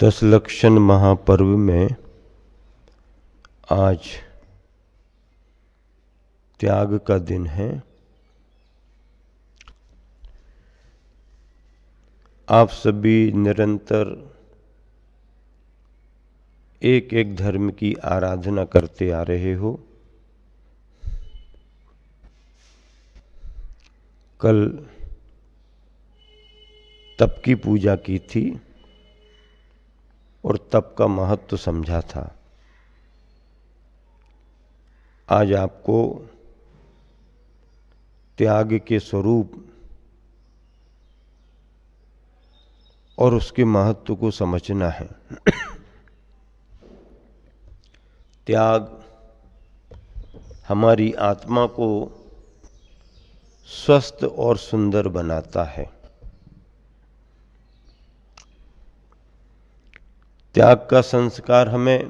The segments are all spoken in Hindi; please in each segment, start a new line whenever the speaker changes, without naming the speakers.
दशलक्षण महापर्व में आज त्याग का दिन है। आप सभी निरंतर एक एक धर्म की आराधना करते आ रहे हो। कल तप की पूजा की थी और तप का महत्व समझा था। आज आपको त्याग के स्वरूप और उसके महत्व को समझना है। त्याग हमारी आत्मा को स्वस्थ और सुंदर बनाता है। त्याग का संस्कार हमें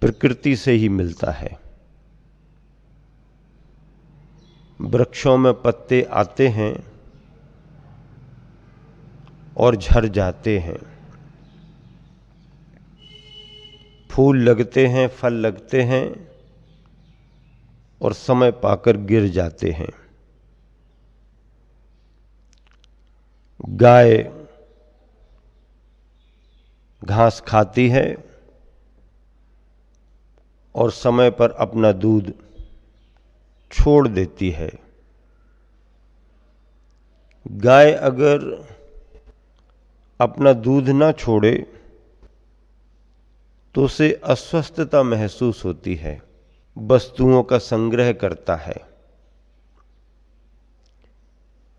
प्रकृति से ही मिलता है। वृक्षों में पत्ते आते हैं और झड़ जाते हैं, फूल लगते हैं, फल लगते हैं और समय पाकर गिर जाते हैं। गाय घास खाती है और समय पर अपना दूध छोड़ देती है। गाय अगर अपना दूध ना छोड़े तो उसे अस्वस्थता महसूस होती है, वस्तुओं का संग्रह करता है।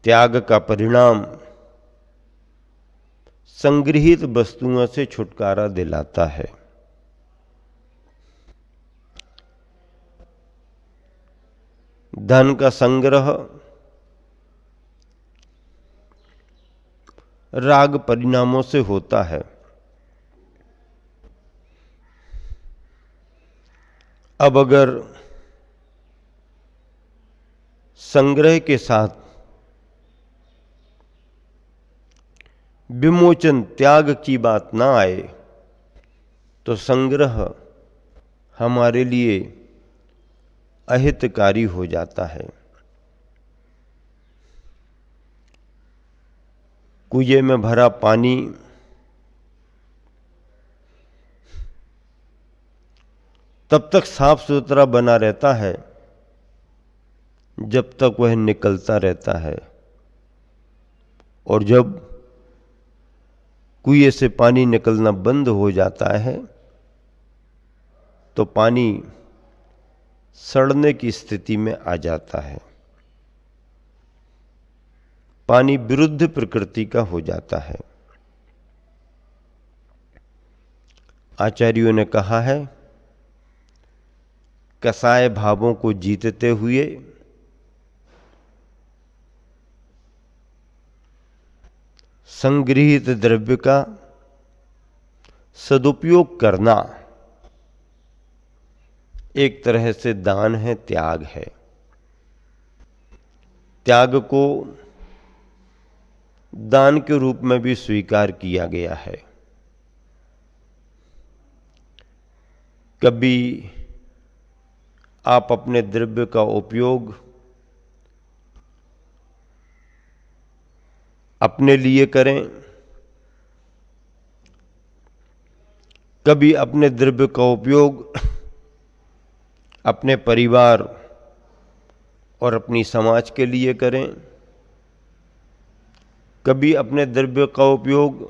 त्याग का परिणाम संग्रहित वस्तुओं से छुटकारा दिलाता है। धन का संग्रह राग परिणामों से होता है। अब अगर संग्रह के साथ विमोचन त्याग की बात ना आए तो संग्रह हमारे लिए अहितकारी हो जाता है। कुएं में भरा पानी तब तक साफ सुथरा बना रहता है जब तक वह निकलता रहता है, और जब कुएं से पानी निकलना बंद हो जाता है तो पानी सड़ने की स्थिति में आ जाता है। पानी विरुद्ध प्रकृति का हो जाता है। आचार्यों ने कहा है, कसाय भावों को जीतते हुए संगृहित द्रव्य का सदुपयोग करना एक तरह से दान है, त्याग है। त्याग को दान के रूप में भी स्वीकार किया गया है। कभी आप अपने द्रव्य का उपयोग अपने लिए करें, कभी अपने द्रव्य का उपयोग अपने परिवार और अपनी समाज के लिए करें, कभी अपने द्रव्य का उपयोग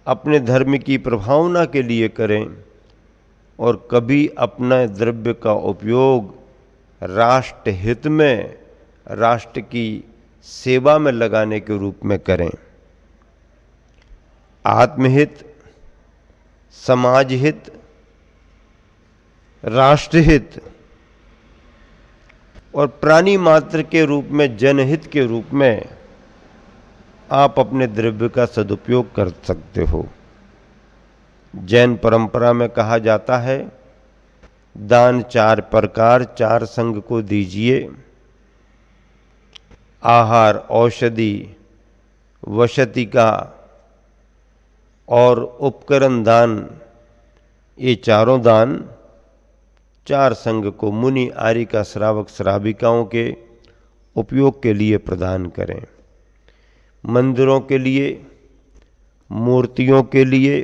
अपने धर्म की प्रभावना के लिए करें, और कभी अपना द्रव्य का उपयोग राष्ट्र हित में, राष्ट्र की सेवा में लगाने के रूप में करें। आत्महित, समाज हित, राष्ट्रहित और प्राणी मात्र के रूप में, जनहित के रूप में आप अपने द्रव्य का सदुपयोग कर सकते हो। जैन परंपरा में कहा जाता है, दान 4 प्रकार 4 संग को दीजिए। आहार, औषधि, वसति का और उपकरण दान, ये चारों दान चार संघ को मुनि आर्यिका श्रावक श्राविकाओं के उपयोग के लिए प्रदान करें। मंदिरों के लिए, मूर्तियों के लिए,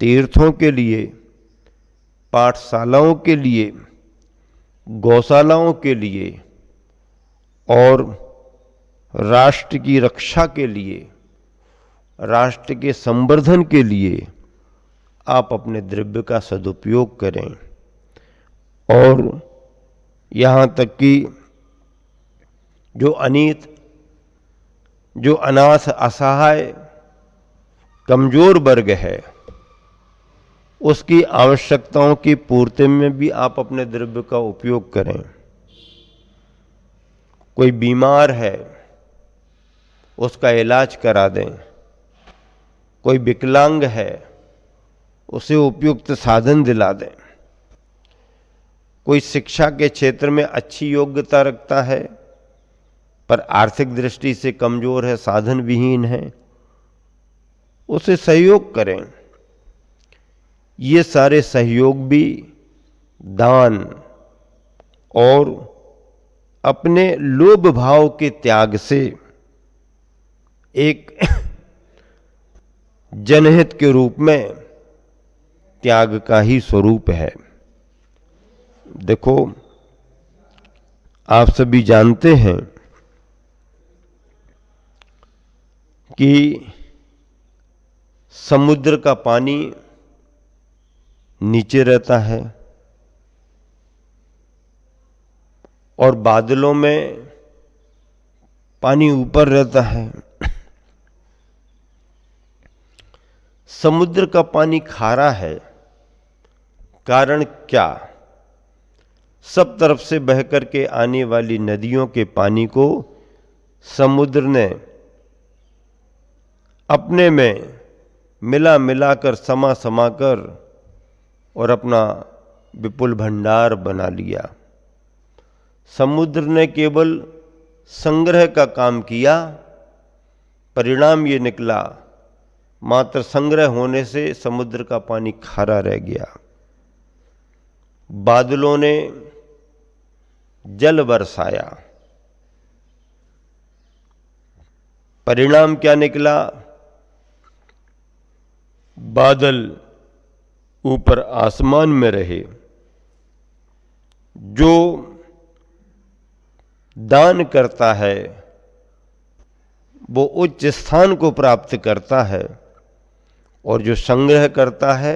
तीर्थों के लिए, पाठशालाओं के लिए, गौशालाओं के लिए और राष्ट्र की रक्षा के लिए, राष्ट्र के संवर्धन के लिए आप अपने द्रव्य का सदुपयोग करें। और यहाँ तक कि जो अनाथ, असहाय, कमजोर वर्ग है, उसकी आवश्यकताओं की पूर्ति में भी आप अपने द्रव्य का उपयोग करें। कोई बीमार है, उसका इलाज करा दें। कोई विकलांग है, उसे उपयुक्त साधन दिला दें। कोई शिक्षा के क्षेत्र में अच्छी योग्यता रखता है पर आर्थिक दृष्टि से कमजोर है, साधन विहीन है, उसे सहयोग करें। ये सारे सहयोग भी दान और अपने लोभ भाव के त्याग से एक जनहित के रूप में त्याग का ही स्वरूप है। देखो, आप सभी जानते हैं कि समुद्र का पानी नीचे रहता है और बादलों में पानी ऊपर रहता है। समुद्र का पानी खारा है, कारण क्या? सब तरफ से बहकर के आने वाली नदियों के पानी को समुद्र ने अपने में मिला मिलाकर, समा समा कर और अपना विपुल भंडार बना लिया। समुद्र ने केवल संग्रह का काम किया, परिणाम ये निकला मात्र संग्रह होने से समुद्र का पानी खारा रह गया। बादलों ने जल बरसाया, परिणाम क्या निकला? बादल ऊपर आसमान में रहे। जो दान करता है वो उच्च स्थान को प्राप्त करता है और जो संग्रह करता है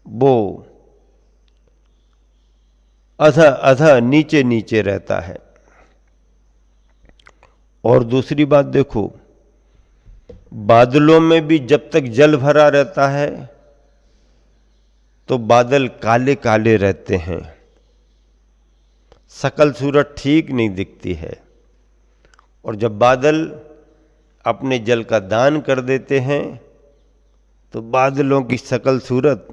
वो अधा अधा नीचे नीचे रहता है। और दूसरी बात देखो, बादलों में भी जब तक जल भरा रहता है तो बादल काले काले रहते हैं, शकल सूरत ठीक नहीं दिखती है। और जब बादल अपने जल का दान कर देते हैं तो बादलों की शकल सूरत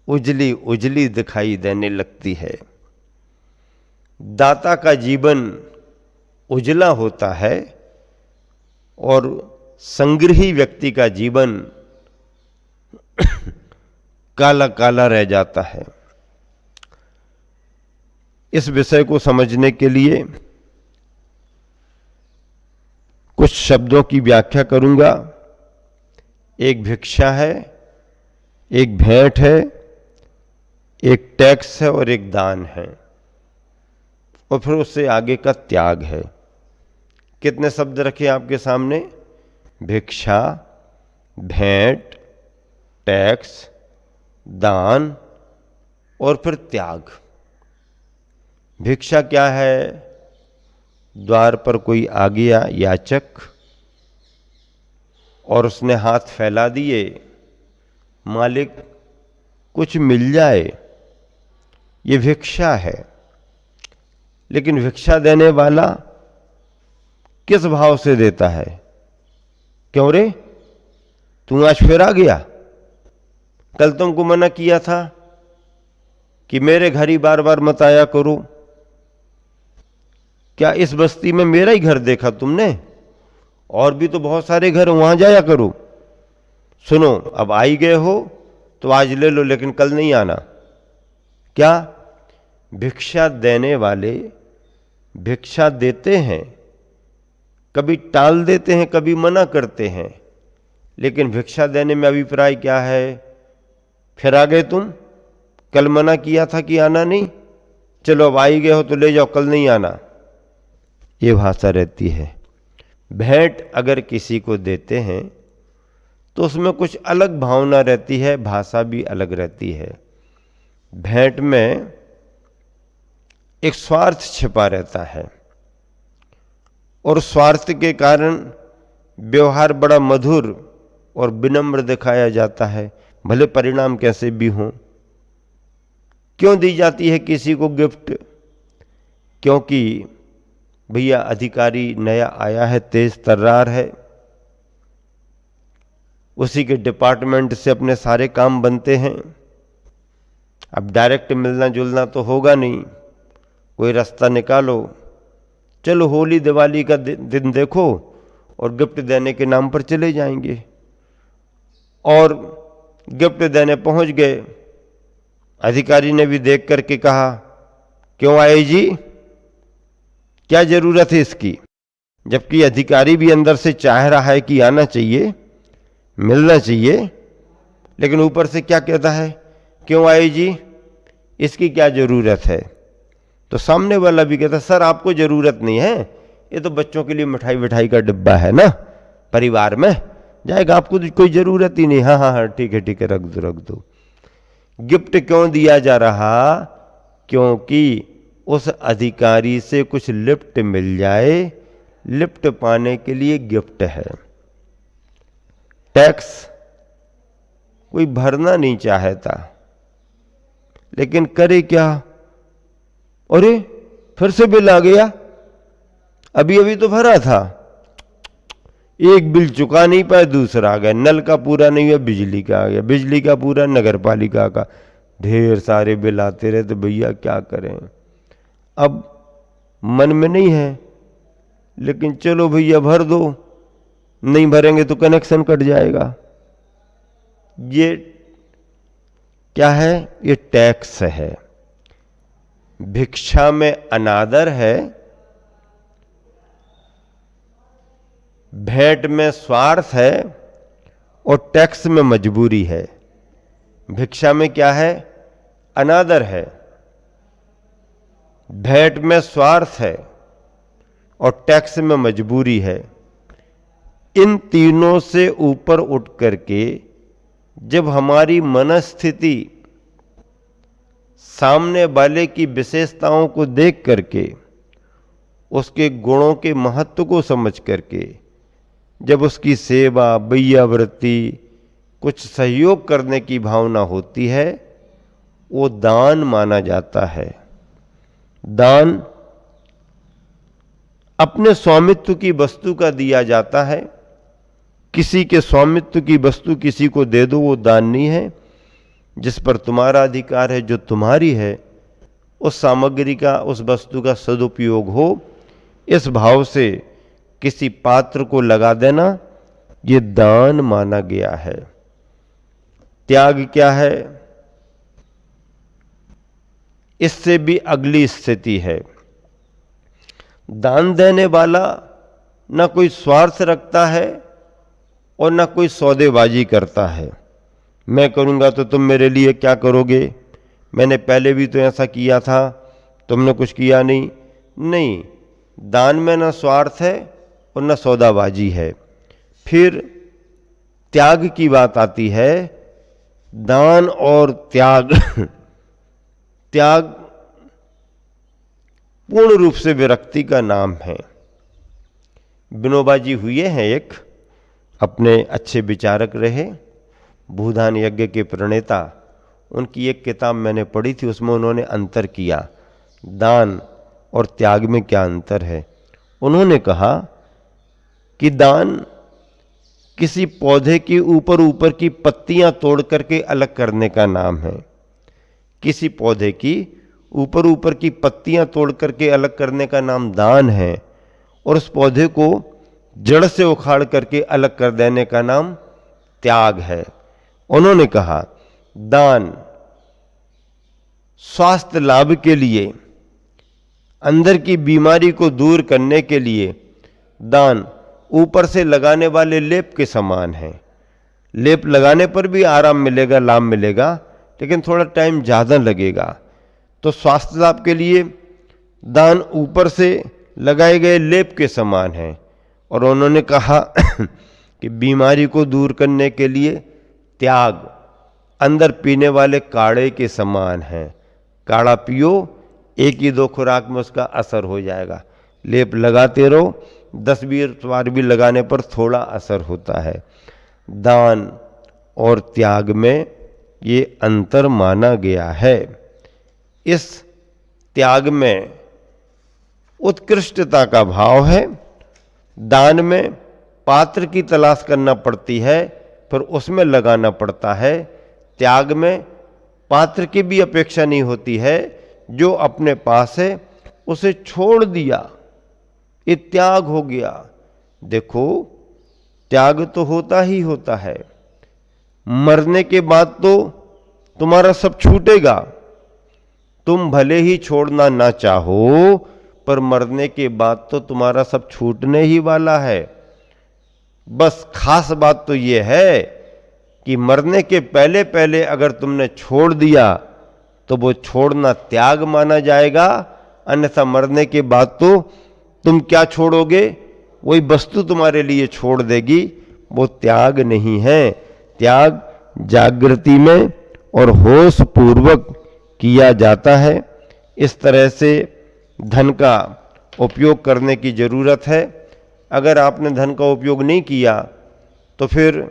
उजली उजली दिखाई देने लगती है। दाता का जीवन उजला होता है और संग्रही व्यक्ति का जीवन काला काला रह जाता है। इस विषय को समझने के लिए कुछ शब्दों की व्याख्या करूंगा। एक भिक्षा है, एक भेंट है, एक टैक्स है और एक दान है, और फिर उससे आगे का त्याग है। कितने शब्द रखे आपके सामने? भिक्षा, भेंट, टैक्स, दान और फिर त्याग। भिक्षा क्या है? द्वार पर कोई आ गया याचक और उसने हाथ फैला दिए, मालिक कुछ मिल जाए, ये भिक्षा है। लेकिन भिक्षा देने वाला किस भाव से देता है? क्यों रे, तू आज फिर आ गया? कल तुमको मना किया था कि मेरे घर ही बार बार मत आया करो। क्या इस बस्ती में मेरा ही घर देखा तुमने? और भी तो बहुत सारे घर, वहां जाया करो। सुनो, अब आ ही गए हो तो आज ले लो, लेकिन कल नहीं आना। क्या? भिक्षा देने वाले भिक्षा देते हैं, कभी टाल देते हैं, कभी मना करते हैं, लेकिन भिक्षा देने में अभिप्राय क्या है? फिर आ गए तुम, कल मना किया था कि आना नहीं, चलो अब आ ही गए हो तो ले जाओ, कल नहीं आना, ये भाषा रहती है। भेंट अगर किसी को देते हैं तो उसमें कुछ अलग भावना रहती है, भाषा भी अलग रहती है। भेंट में एक स्वार्थ छिपा रहता है और स्वार्थ के कारण व्यवहार बड़ा मधुर और विनम्र दिखाया जाता है, भले परिणाम कैसे भी हों। क्यों दी जाती है किसी को गिफ्ट? क्योंकि भैया अधिकारी नया आया है, तेज तर्रार है, उसी के डिपार्टमेंट से अपने सारे काम बनते हैं। अब डायरेक्ट मिलना जुलना तो होगा नहीं, कोई रास्ता निकालो, चलो होली दिवाली का दिन देखो और गिफ्ट देने के नाम पर चले जाएंगे। और गिफ्ट देने पहुंच गए, अधिकारी ने भी देख करके कहा, क्यों आए जी, क्या जरूरत है इसकी? जबकि अधिकारी भी अंदर से चाह रहा है कि आना चाहिए, मिलना चाहिए, लेकिन ऊपर से क्या कहता है, क्यों आए जी, इसकी क्या जरूरत है? तो सामने वाला भी कहता, सर आपको जरूरत नहीं है, ये तो बच्चों के लिए मिठाई विठाई का डिब्बा है ना, परिवार में जाएगा, आपको तो कोई जरूरत ही नहीं। हाँ हाँ हाँ ठीक है ठीक है, रख दो रख दो। गिफ्ट क्यों दिया जा रहा? क्योंकि उस अधिकारी से कुछ लिफ्ट मिल जाए, लिफ्ट पाने के लिए गिफ्ट है। टैक्स कोई भरना नहीं चाहता, लेकिन करे क्या? अरे फिर से बिल आ गया, अभी अभी तो भरा था, एक बिल चुका नहीं पाए, दूसरा आ गया, नल का पूरा नहीं हुआ, बिजली का आ गया, बिजली का पूरा, नगर पालिका का, ढेर सारे बिल आते रहे, तो भैया क्या करें? अब मन में नहीं है, लेकिन चलो भैया भर दो, नहीं भरेंगे तो कनेक्शन कट जाएगा। ये क्या है? ये टैक्स है। भिक्षा में अनादर है, भेंट में स्वार्थ है और टैक्स में मजबूरी है। भिक्षा में क्या है? अनादर है, भेंट में स्वार्थ है और टैक्स में मजबूरी है। इन तीनों से ऊपर उठ करके जब हमारी मनस्थिति सामने वाले की विशेषताओं को देख करके, उसके गुणों के महत्व को समझ करके, जब उसकी सेवा, बैयावृत्ति, कुछ सहयोग करने की भावना होती है, वो दान माना जाता है। दान अपने स्वामित्व की वस्तु का दिया जाता है। किसी के स्वामित्व की वस्तु किसी को दे दो, वो दान नहीं है। जिस पर तुम्हारा अधिकार है, जो तुम्हारी है, उस सामग्री का, उस वस्तु का सदुपयोग हो, इस भाव से किसी पात्र को लगा देना, ये दान माना गया है। त्याग क्या है? इससे भी अगली स्थिति है। दान देने वाला ना कोई स्वार्थ रखता है और ना कोई सौदेबाजी करता है। मैं करूंगा तो तुम मेरे लिए क्या करोगे? मैंने पहले भी तो ऐसा किया था, तुमने कुछ किया नहीं। नहीं, दान में ना स्वार्थ है और ना सौदाबाजी है। फिर त्याग की बात आती है। दान और त्याग त्याग पूर्ण रूप से विरक्ति का नाम है। विनोबा जी हुए हैं, एक अपने अच्छे विचारक रहे, भूदान यज्ञ के प्रणेता। उनकी एक किताब मैंने पढ़ी थी, उसमें उन्होंने अंतर किया, दान और त्याग में क्या अंतर है। उन्होंने कहा कि दान किसी पौधे की ऊपर की पत्तियां तोड़ करके अलग करने का नाम है। किसी पौधे की ऊपर की पत्तियां तोड़ करके अलग करने का नाम दान है, और उस पौधे को जड़ से उखाड़ करके अलग कर देने का नाम त्याग है। उन्होंने कहा दान स्वास्थ्य लाभ के लिए, अंदर की बीमारी को दूर करने के लिए, दान ऊपर से लगाने वाले लेप के समान है। लेप लगाने पर भी आराम मिलेगा, लाभ मिलेगा, लेकिन थोड़ा टाइम ज़्यादा लगेगा। तो स्वास्थ्य लाभ के लिए दान ऊपर से लगाए गए लेप के समान है। और उन्होंने कहा कि बीमारी को दूर करने के लिए त्याग अंदर पीने वाले काढ़े के समान है। काढ़ा पियो, एक ही 2 खुराक में उसका असर हो जाएगा। लेप लगाते रहो, 10-20 बार भी लगाने पर थोड़ा असर होता है। दान और त्याग में ये अंतर माना गया है। इस त्याग में उत्कृष्टता का भाव है। दान में पात्र की तलाश करना पड़ती है, फिर उसमें लगाना पड़ता है। त्याग में पात्र की भी अपेक्षा नहीं होती है, जो अपने पास है उसे छोड़ दिया, ये त्याग हो गया। देखो, त्याग तो होता ही होता है। मरने के बाद तो तुम्हारा सब छूटेगा। तुम भले ही छोड़ना ना चाहो, पर मरने के बाद तो तुम्हारा सब छूटने ही वाला है। बस खास बात तो ये है कि मरने के पहले पहले अगर तुमने छोड़ दिया तो वो छोड़ना त्याग माना जाएगा, अन्यथा मरने के बाद तो तुम क्या छोड़ोगे? वही वस्तु तुम्हारे लिए छोड़ देगी, वो त्याग नहीं है। त्याग जागृति में और होश पूर्वक किया जाता है। इस तरह से धन का उपयोग करने की जरूरत है। अगर आपने धन का उपयोग नहीं किया तो फिर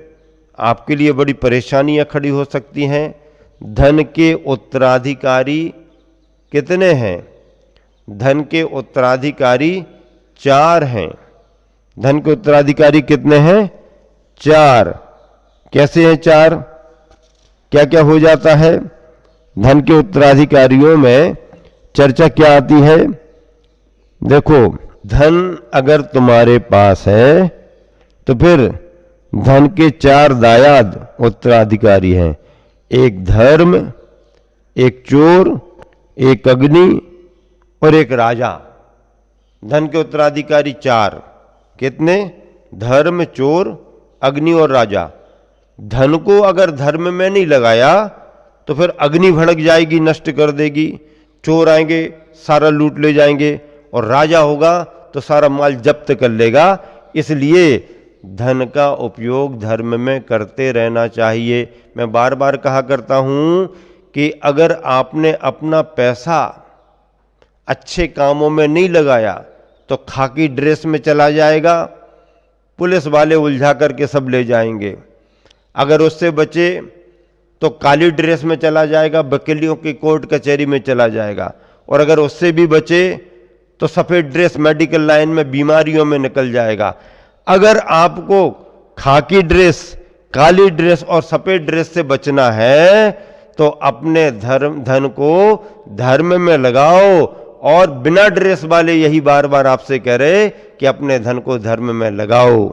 आपके लिए बड़ी परेशानियां खड़ी हो सकती हैं। धन के उत्तराधिकारी कितने हैं? धन के उत्तराधिकारी 4 हैं। धन के उत्तराधिकारी कितने हैं? 4। कैसे हैं 4? क्या क्या हो जाता है? धन के उत्तराधिकारियों में चर्चा क्या आती है? देखो, धन अगर तुम्हारे पास है तो फिर धन के 4 दायाद उत्तराधिकारी हैं। एक धर्म, एक चोर, एक अग्नि और एक राजा। धन के उत्तराधिकारी 4। कितने? धर्म, चोर, अग्नि और राजा। धन को अगर धर्म में नहीं लगाया तो फिर अग्नि भड़क जाएगी, नष्ट कर देगी। चोर आएंगे, सारा लूट ले जाएंगे, और राजा होगा तो सारा माल जब्त कर लेगा। इसलिए धन का उपयोग धर्म में करते रहना चाहिए। मैं बार बार कहा करता हूं कि अगर आपने अपना पैसा अच्छे कामों में नहीं लगाया तो खाकी ड्रेस में चला जाएगा, पुलिस वाले उलझा करके सब ले जाएंगे। अगर उससे बचे तो काली ड्रेस में चला जाएगा, वकीलों की कोर्ट कचहरी में चला जाएगा। और अगर उससे भी बचे तो सफ़ेद ड्रेस मेडिकल लाइन में बीमारियों में निकल जाएगा। अगर आपको खाकी ड्रेस, काली ड्रेस और सफ़ेद ड्रेस से बचना है तो अपने धन को धर्म में लगाओ। और बिना ड्रेस वाले यही बार बार आपसे कह रहे कि अपने धन को धर्म में लगाओ।